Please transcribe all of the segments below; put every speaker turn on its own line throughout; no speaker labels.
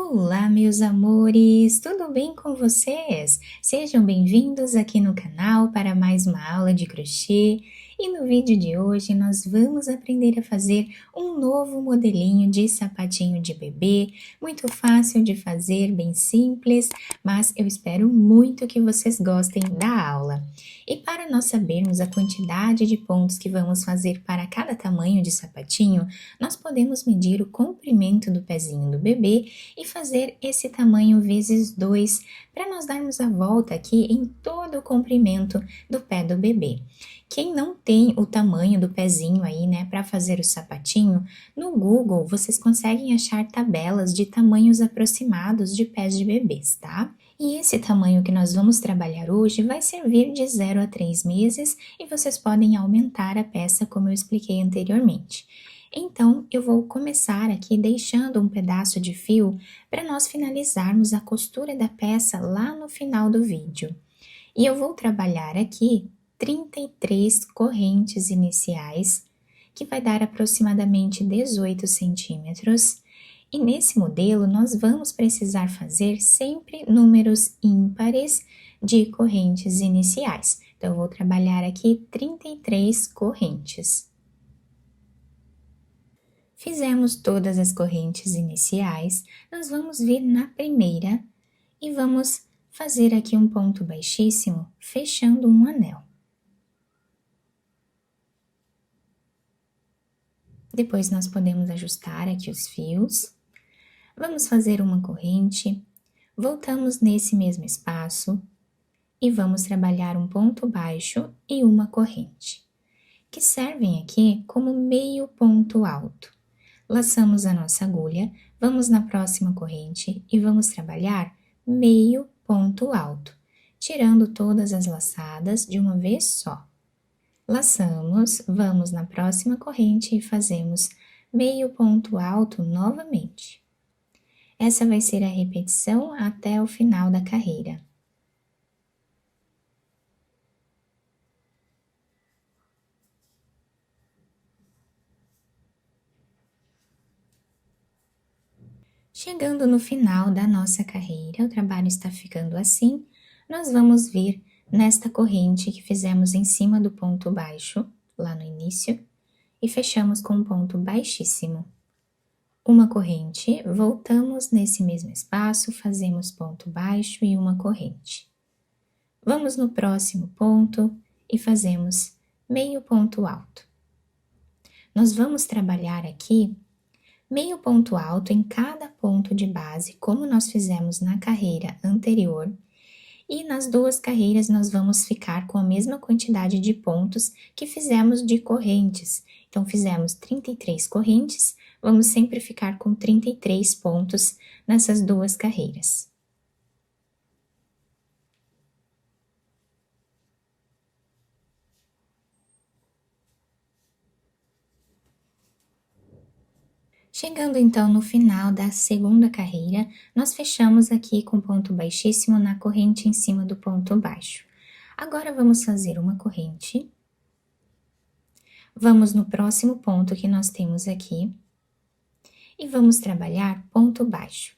Olá, meus amores! Tudo bem com vocês? Sejam bem-vindos aqui no canal para mais uma aula de crochê. E no vídeo de hoje nós vamos aprender a fazer um novo modelinho de sapatinho de bebê, muito fácil de fazer, bem simples, mas eu espero muito que vocês gostem da aula. E para nós sabermos a quantidade de pontos que vamos fazer para cada tamanho de sapatinho, nós podemos medir o comprimento do pezinho do bebê e fazer esse tamanho vezes 2 para nós darmos a volta aqui em todo o comprimento do pé do bebê. Quem não tem o tamanho do pezinho aí, né, para fazer o sapatinho, no Google vocês conseguem achar tabelas de tamanhos aproximados de pés de bebês, tá? E esse tamanho que nós vamos trabalhar hoje vai servir de 0 a 3 meses e vocês podem aumentar a peça como eu expliquei anteriormente. Então, eu vou começar aqui deixando um pedaço de fio para nós finalizarmos a costura da peça lá no final do vídeo. E eu vou trabalhar aqui 33 correntes iniciais, que vai dar aproximadamente 18 centímetros. E nesse modelo, nós vamos precisar fazer sempre números ímpares de correntes iniciais. Então, eu vou trabalhar aqui 33 correntes. Fizemos todas as correntes iniciais, nós vamos vir na primeira e vamos fazer aqui um ponto baixíssimo, fechando um anel. Depois nós podemos ajustar aqui os fios. Vamos fazer uma corrente, voltamos nesse mesmo espaço e vamos trabalhar um ponto baixo e uma corrente, que servem aqui como meio ponto alto. Laçamos a nossa agulha, vamos na próxima corrente e vamos trabalhar meio ponto alto, tirando todas as laçadas de uma vez só. Laçamos, vamos na próxima corrente e fazemos meio ponto alto novamente. Essa vai ser a repetição até o final da carreira. Chegando no final da nossa carreira, o trabalho está ficando assim, nós vamos vir nesta corrente que fizemos em cima do ponto baixo, lá no início, e fechamos com um ponto baixíssimo. Uma corrente, voltamos nesse mesmo espaço, fazemos ponto baixo e uma corrente. Vamos no próximo ponto e fazemos meio ponto alto. Nós vamos trabalhar aqui meio ponto alto em cada ponto de base, como nós fizemos na carreira anterior, e nas duas carreiras nós vamos ficar com a mesma quantidade de pontos que fizemos de correntes. Então, fizemos 33 correntes, vamos sempre ficar com 33 pontos nessas duas carreiras. Chegando então no final da segunda carreira, nós fechamos aqui com ponto baixíssimo na corrente em cima do ponto baixo. Agora vamos fazer uma corrente. Vamos no próximo ponto que nós temos aqui e vamos trabalhar ponto baixo.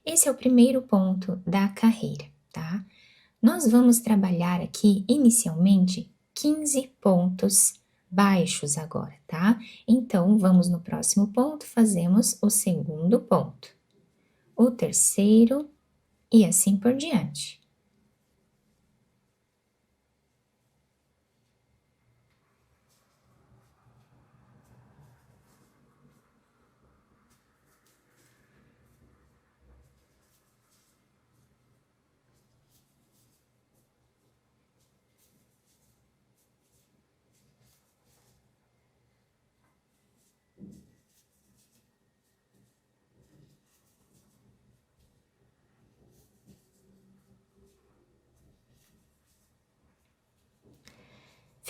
Esse é o primeiro ponto da carreira, tá? Nós vamos trabalhar aqui inicialmente 15 pontos baixos agora, tá? Então, vamos no próximo ponto, fazemos o segundo ponto, o terceiro e assim por diante.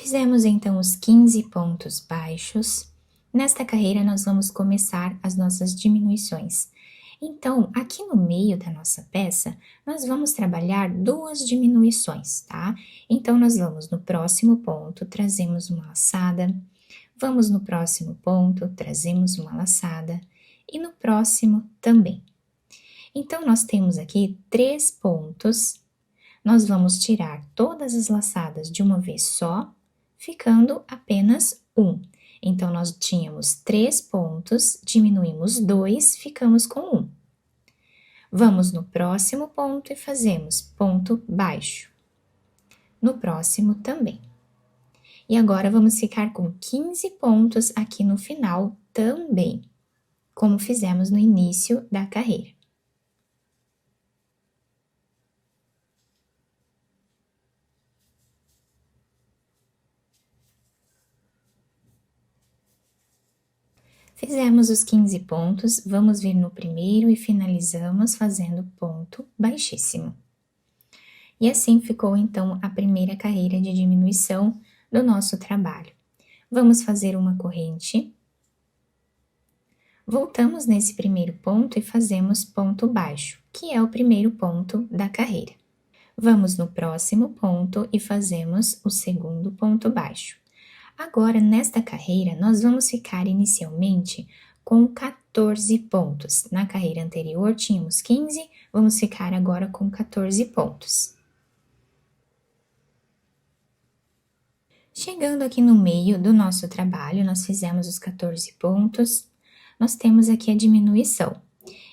Fizemos então os 15 pontos baixos. Nesta carreira, nós vamos começar as nossas diminuições. Então, aqui no meio da nossa peça, nós vamos trabalhar duas diminuições, tá? Então, nós vamos no próximo ponto, trazemos uma laçada, vamos no próximo ponto, trazemos uma laçada, e no próximo também. Então, nós temos aqui 3 pontos, nós vamos tirar todas as laçadas de uma vez só, ficando apenas um. Então, nós tínhamos 3 pontos, diminuímos 2, ficamos com 1. Vamos no próximo ponto e fazemos ponto baixo. No próximo também. E agora, vamos ficar com 15 pontos aqui no final também, como fizemos no início da carreira. Fizemos os 15 pontos, vamos vir no primeiro e finalizamos fazendo ponto baixíssimo. E assim ficou, então, a primeira carreira de diminuição do nosso trabalho. Vamos fazer uma corrente. Voltamos nesse primeiro ponto e fazemos ponto baixo, que é o primeiro ponto da carreira. Vamos no próximo ponto e fazemos o segundo ponto baixo. Agora, nesta carreira, nós vamos ficar inicialmente com 14 pontos. Na carreira anterior tínhamos 15, vamos ficar agora com 14 pontos. Chegando aqui no meio do nosso trabalho, nós fizemos os 14 pontos, nós temos aqui a diminuição.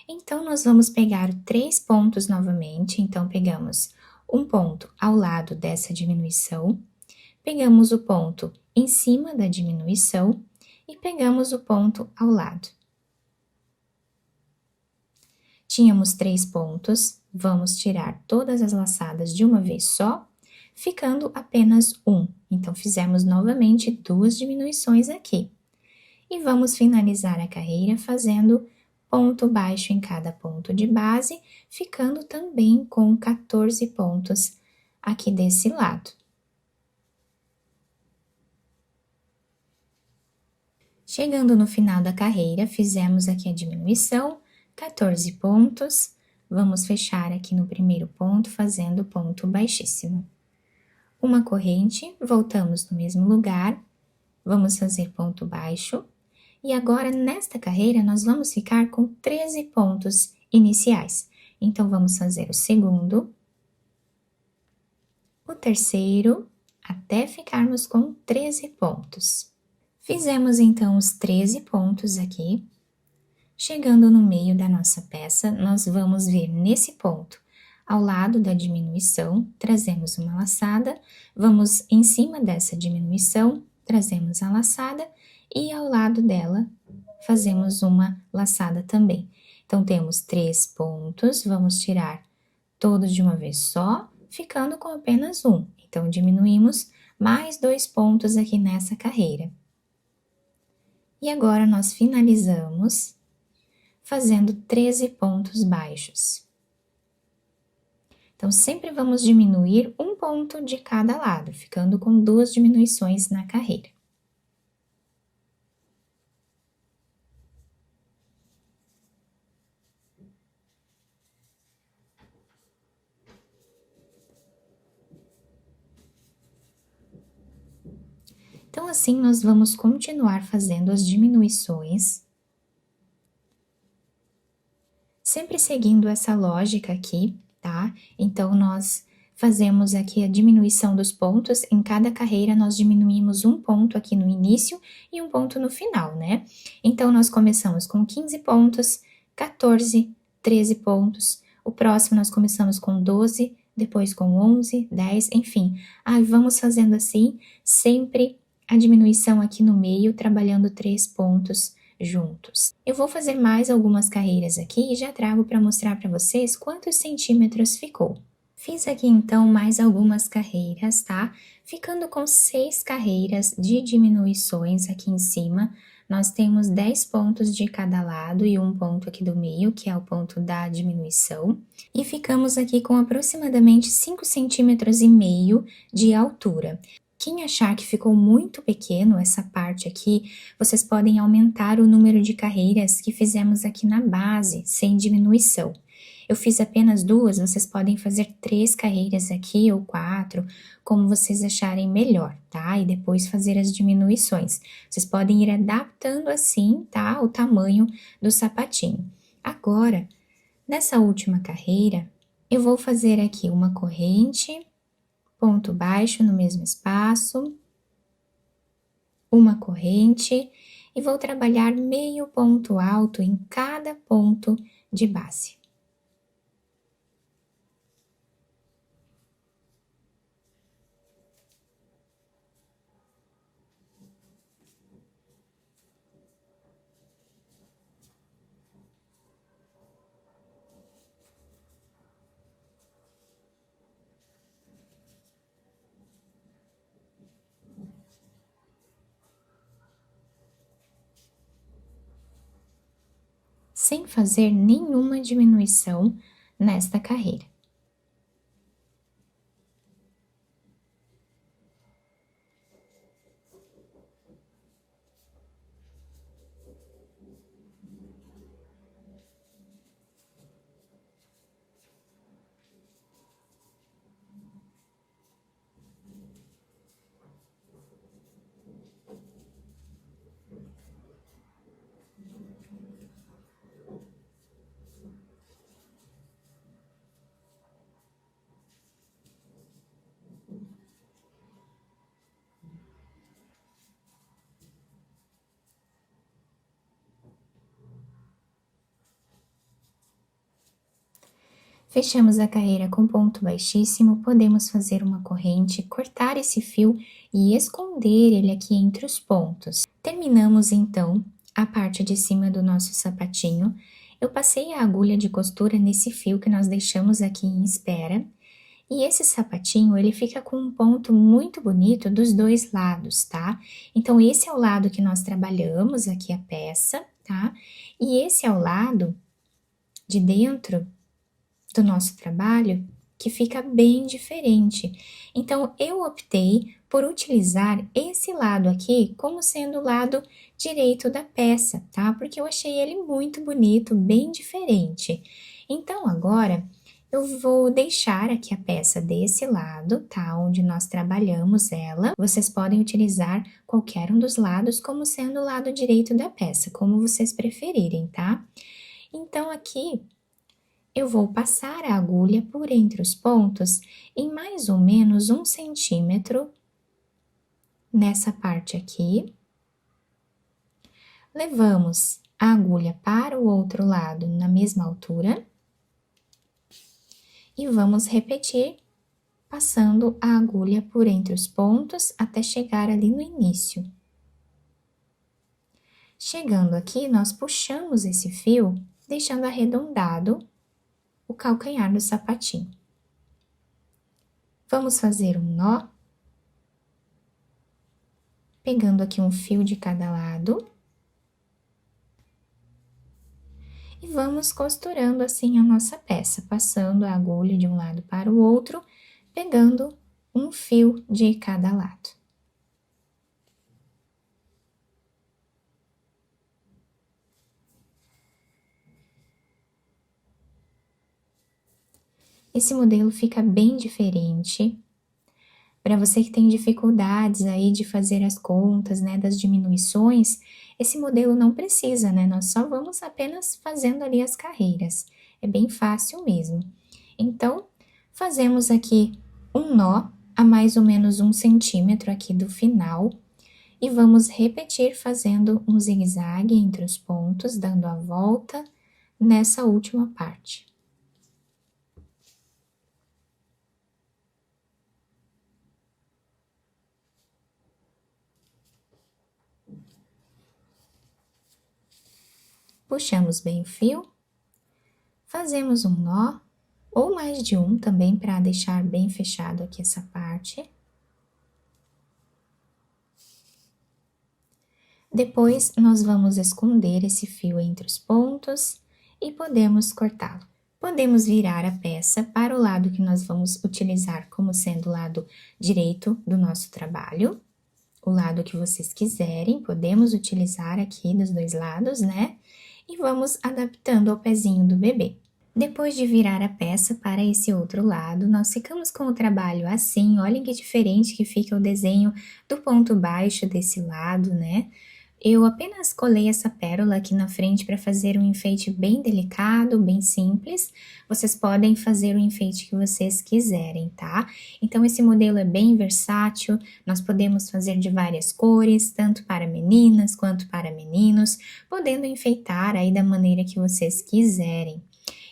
Então, nós vamos pegar 3 pontos novamente, então pegamos um ponto ao lado dessa diminuição, pegamos o ponto em cima da diminuição e pegamos o ponto ao lado. Tínhamos 3 pontos, vamos tirar todas as laçadas de uma vez só, ficando apenas um. Então, fizemos novamente 2 diminuições aqui. E vamos finalizar a carreira fazendo ponto baixo em cada ponto de base, ficando também com 14 pontos aqui desse lado. Chegando no final da carreira, fizemos aqui a diminuição, 14 pontos, vamos fechar aqui no primeiro ponto fazendo ponto baixíssimo. Uma corrente, voltamos no mesmo lugar, vamos fazer ponto baixo, e agora nesta carreira nós vamos ficar com 13 pontos iniciais. Então, vamos fazer o segundo, o terceiro, até ficarmos com 13 pontos. Fizemos então os 13 pontos aqui. Chegando no meio da nossa peça, nós vamos vir nesse ponto, ao lado da diminuição, trazemos uma laçada, vamos em cima dessa diminuição, trazemos a laçada e ao lado dela fazemos uma laçada também. Então, temos 3 pontos, vamos tirar todos de uma vez só, ficando com apenas um. Então, diminuímos mais 2 pontos aqui nessa carreira. E agora, nós finalizamos fazendo 13 pontos baixos. Então, sempre vamos diminuir um ponto de cada lado, ficando com 2 diminuições na carreira. Então, assim, nós vamos continuar fazendo as diminuições, sempre seguindo essa lógica aqui, tá? Então, nós fazemos aqui a diminuição dos pontos, em cada carreira nós diminuímos um ponto aqui no início e um ponto no final, né? Então, nós começamos com 15 pontos, 14, 13 pontos, o próximo nós começamos com 12, depois com 11, 10, enfim. Aí, vamos fazendo assim, sempre a diminuição aqui no meio, trabalhando 3 pontos juntos. Eu vou fazer mais algumas carreiras aqui e já trago para mostrar para vocês quantos centímetros ficou. Fiz aqui então mais algumas carreiras, tá? Ficando com 6 carreiras de diminuições aqui em cima. Nós temos 10 pontos de cada lado e um ponto aqui do meio, que é o ponto da diminuição. E ficamos aqui com aproximadamente 5,5 centímetros de altura. Quem achar que ficou muito pequeno essa parte aqui, vocês podem aumentar o número de carreiras que fizemos aqui na base, sem diminuição. Eu fiz apenas 2, vocês podem fazer 3 carreiras aqui ou 4, como vocês acharem melhor, tá? E depois fazer as diminuições. Vocês podem ir adaptando assim, tá? O tamanho do sapatinho. Agora, Nessa última carreira, eu vou fazer aqui uma corrente, ponto baixo no mesmo espaço, uma corrente e vou trabalhar meio ponto alto em cada ponto de base. Sem fazer nenhuma diminuição nesta carreira. Fechamos a carreira com ponto baixíssimo, podemos fazer uma corrente, cortar esse fio e esconder ele aqui entre os pontos. Terminamos então a parte de cima do nosso sapatinho. Eu passei a agulha de costura nesse fio que nós deixamos aqui em espera. E esse sapatinho, ele fica com um ponto muito bonito dos dois lados, tá? Então, esse é o lado que nós trabalhamos aqui a peça, tá? E esse é o lado de dentro do nosso trabalho que fica bem diferente. Então, eu optei por utilizar esse lado aqui como sendo o lado direito da peça, tá? Porque eu achei ele muito bonito, bem diferente. Então, agora, eu vou deixar aqui a peça desse lado, tá? Onde nós trabalhamos ela. Vocês podem utilizar qualquer um dos lados como sendo o lado direito da peça, como vocês preferirem, tá? Então, aqui eu vou passar a agulha por entre os pontos em mais ou menos 1 centímetro nessa parte aqui. Levamos a agulha para o outro lado na mesma altura e vamos repetir passando a agulha por entre os pontos até chegar ali no início. Chegando aqui, nós puxamos esse fio, deixando arredondado o calcanhar do sapatinho. Vamos fazer um nó, pegando aqui um fio de cada lado. E vamos costurando assim a nossa peça, passando a agulha de um lado para o outro, pegando um fio de cada lado. Esse modelo fica bem diferente. Para você que tem dificuldades aí de fazer as contas, né, das diminuições, esse modelo não precisa, né? Nós só vamos apenas fazendo ali as carreiras. É bem fácil mesmo. Então, fazemos aqui um nó a mais ou menos 1 centímetro aqui do final e vamos repetir fazendo um zigue-zague entre os pontos, dando a volta nessa última parte. Puxamos bem o fio, fazemos um nó, ou mais de um também, para deixar bem fechado aqui essa parte. Depois, nós vamos esconder esse fio entre os pontos e podemos cortá-lo. Podemos virar a peça para o lado que nós vamos utilizar como sendo o lado direito do nosso trabalho. O lado que vocês quiserem, podemos utilizar aqui dos dois lados, né? E vamos adaptando ao pezinho do bebê. Depois de virar a peça para esse outro lado, nós ficamos com o trabalho assim, olhem que diferente que fica o desenho do ponto baixo desse lado, né? Eu apenas colei essa pérola aqui na frente para fazer um enfeite bem delicado, bem simples. Vocês podem fazer o enfeite que vocês quiserem, tá? Então esse modelo é bem versátil, nós podemos fazer de várias cores, tanto para meninas quanto para meninos, podendo enfeitar aí da maneira que vocês quiserem.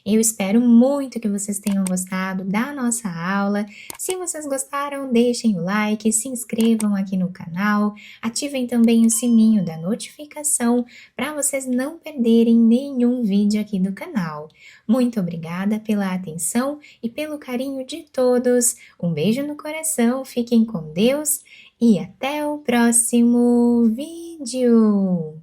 Eu espero muito que vocês tenham gostado da nossa aula. Se vocês gostaram, deixem o like, se inscrevam aqui no canal, ativem também o sininho da notificação para vocês não perderem nenhum vídeo aqui do canal. Muito obrigada pela atenção e pelo carinho de todos. Um beijo no coração, fiquem com Deus e até o próximo vídeo!